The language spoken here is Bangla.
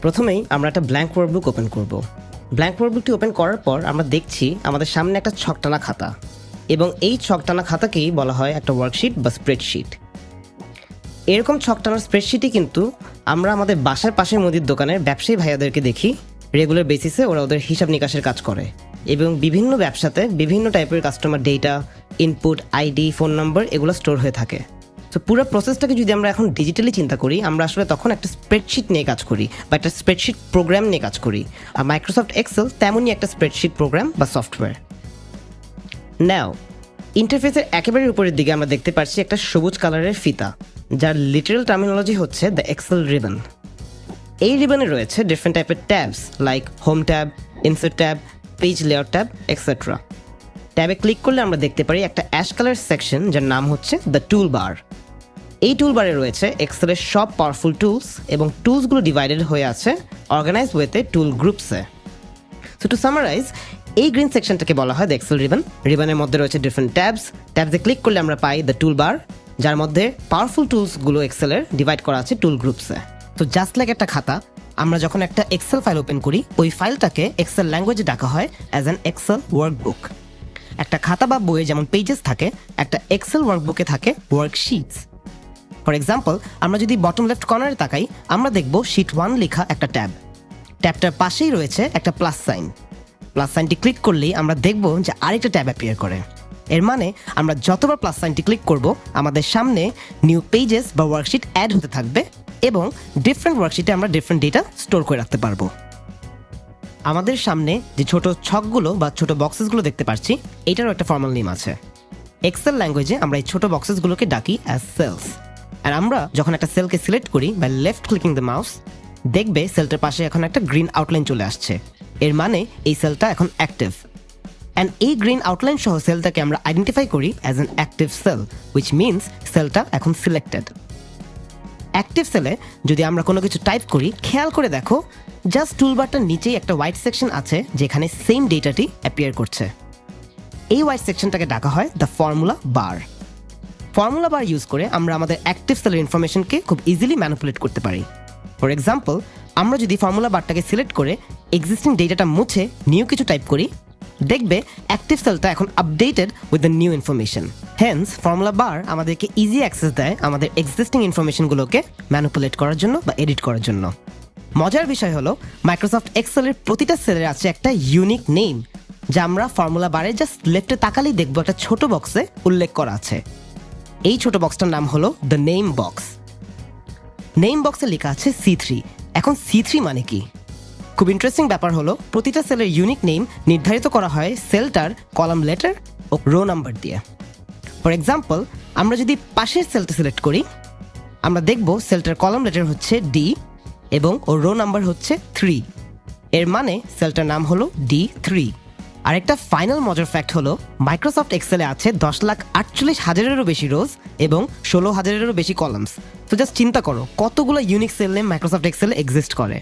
প্রথমেই আমরা একটা ব্ল্যাঙ্ক ওয়ার্কবুক ওপেন করব। ব্ল্যাঙ্ক ওয়ার্কবুকটি ওপেন করার পর আমরা দেখছি আমাদের সামনে একটা ছকটানা খাতা, এবং এই ছকটানা খাতাকেই বলা হয় একটা ওয়ার্কশিট বা স্প্রেডশিট। এরকম ছকটানার স্প্রেডশিটই কিন্তু আমরা আমাদের বাসার পাশের মুদির দোকানের ব্যবসায়ী ভাইয়াদেরকে দেখি রেগুলার বেসিসে ওরা ওদের হিসাব নিকাশের কাজ করে, এবং বিভিন্ন ব্যবসাতে বিভিন্ন টাইপের customer data, input, ID, phone নম্বর এগুলো স্টোর হয়ে থাকে। তো পুরো প্রসেসটাকে যদি আমরা এখন ডিজিটালি চিন্তা করি, আমরা আসলে তখন একটা স্প্রেডশিট নিয়ে কাজ করি বা একটা স্প্রেডশিট প্রোগ্রাম নিয়ে কাজ করি। আর মাইক্রোসফট এক্সেল তেমনই একটা স্প্রেডশিট প্রোগ্রাম বা সফটওয়্যার। নাও ইন্টারফেসের একেবারে উপরের দিকে আমরা দেখতে পাচ্ছি একটা সবুজ কালারের ফিতা, যার লিটারাল টার্মিনোলজি হচ্ছে দ্য এক্সেল রিবন। এই রিবনে রয়েছে ডিফারেন্ট টাইপের tabs like home tab, insert tab, page layout tab, etcetera. ট্যাবে ক্লিক করলে আমরা দেখতে পারি একটা অ্যাশ কালার সেকশন যার নাম হচ্ছে দ্য টুল বার। এই টুল বারে রয়েছে এক্সেলের সব পাওয়ারফুল টুলস, এবং টুলসগুলো ডিভাইডেড হয়ে আছে অর্গানাইজ ওয়েতে টুল গ্রুপসে। সো টু সামারাইজ, এই গ্রিন সেকশনটাকে বলা হয় দ্য এক্সেল রিবন। রিবনের মধ্যে রয়েছে ডিফারেন্ট ট্যাবসে ক্লিক করলে আমরা পাই দ্য টুল বার, যার মধ্যে পাওয়ারফুল টুলসগুলো এক্সেলের ডিভাইড করা আছে টুল গ্রুপসে। তো জাস্ট লাইক একটা খাতা, আমরা যখন একটা এক্সেল ফাইল ওপেন করি, ওই ফাইলটাকে এক্সেল ল্যাঙ্গুয়েজে ডাকা হয় অ্যাজ অ্যান এক্সেল ওয়ার্কবুক। একটা খাতা বা বইয়ে যেমন পেজেস থাকে, একটা এক্সেল ওয়ার্কবুকে থাকে ওয়ার্কশিটস। ফর এক্সাম্পল, আমরা যদি বটম লেফট কর্নারে তাকাই, আমরা দেখব শিট 1 লেখা একটা ট্যাবটার পাশেই রয়েছে একটা প্লাস সাইনটি ক্লিক করলেই আমরা দেখব যে আরেকটা ট্যাব অ্যাপিয়ার করে। এর মানে আমরা যতবার প্লাস সাইনটি ক্লিক করব, আমাদের সামনে নিউ পেজেস বা ওয়ার্কশিট অ্যাড হতে থাকবে, এবং ডিফারেন্ট ওয়ার্কশিটে আমরা ডিফারেন্ট ডেটা স্টোর করে রাখতে পারবো। আমাদের সামনে যে ছোট ছকগুলো বা ছোট বক্সেসগুলো দেখতে পাচ্ছি, এটারও একটা ফর্মাল নেম আছে। এক্সেল ল্যাঙ্গুয়েজে আমরা এই ছোট বক্সেসগুলোকে ডাকি অ্যাজ সেলস। আর আমরা যখন একটা সেলকে সিলেক্ট করি বা লেফট ক্লিকিং দ্য মাউস, দেখবে সেলটার পাশে এখন একটা গ্রিন আউটলাইন চলে আসছে। এর মানে এই সেলটা এখন অ্যাক্টিভ। অ্যান্ড এই গ্রিন আউটলাইন সহ সেলটাকে আমরা আইডেন্টিফাই করি as an active cell, which means সেলটা এখন সিলেক্টেড। অ্যাক্টিভ সেলে যদি আমরা কোনো কিছু টাইপ করি, খেয়াল করে দেখো জাস্ট টুলবারটার নিচেই একটা হোয়াইট সেকশন আছে যেখানে সেম ডেটাটি অ্যাপিয়ার করছে। এই হোয়াইট সেকশনটাকে ডাকা হয় the formula bar. Formula bar use করে আমরা আমাদের অ্যাক্টিভ সেলের ইনফরমেশনকে খুব ইজিলি ম্যানিপুলেট করতে পারি। ফর এক্সাম্পল, আমরা যদি ফর্মুলা বারটাকে সিলেক্ট করে এক্সিস্টিং ডেটাটা মুছে নিউ কিছু টাইপ করি, দেখবে অ্যাক্টিভ সেলটা এখন updated with the new information. Hence formula bar আমাদেরকে ইজি অ্যাক্সেস দেয় আমাদের এক্সিস্টিং ইনফরমেশনগুলোকে ম্যানিপুলেট করার জন্য বা এডিট করার জন্য। মজার বিষয় হলো, মাইক্রোসফট এক্সেলের প্রতিটা সেলের আছে একটা ইউনিক নেম, যা আমরা ফর্মুলা বারে জাস্ট লেফটে তাকালেই দেখবো একটা ছোট বক্সে উল্লেখ করা আছে। এই ছোট বক্সটার নাম হলো দ্য নেম বক্স। নেম বক্সে লেখা আছে C3। এখন C3 মানে কি? খুব ইন্টারেস্টিং ব্যাপার হলো, প্রতিটা সেলের ইউনিক নেম নির্ধারিত করা হয় সেলটার কলাম লেটার ও রো নাম্বার দিয়ে। ফর এক্সাম্পল, আমরা যদি পাশের সেলটা সিলেক্ট করি, আমরা দেখব সেলটার কলাম লেটার হচ্ছে D এবং ওর রো নাম্বার হচ্ছে 3। এর মানে সেলটার নাম হলো D3। আরেকটা ফাইনাল মজার ফ্যাক্ট হলো, মাইক্রোসফট এক্সেলে আছে 10,48,000-এরও বেশি রোজ এবং 16,000-এরও বেশি কলামস। তো জাস্ট চিন্তা করো কতগুলো ইউনিক সেল নেম মাইক্রোসফট এক্সেলে এক্সিস্ট করে।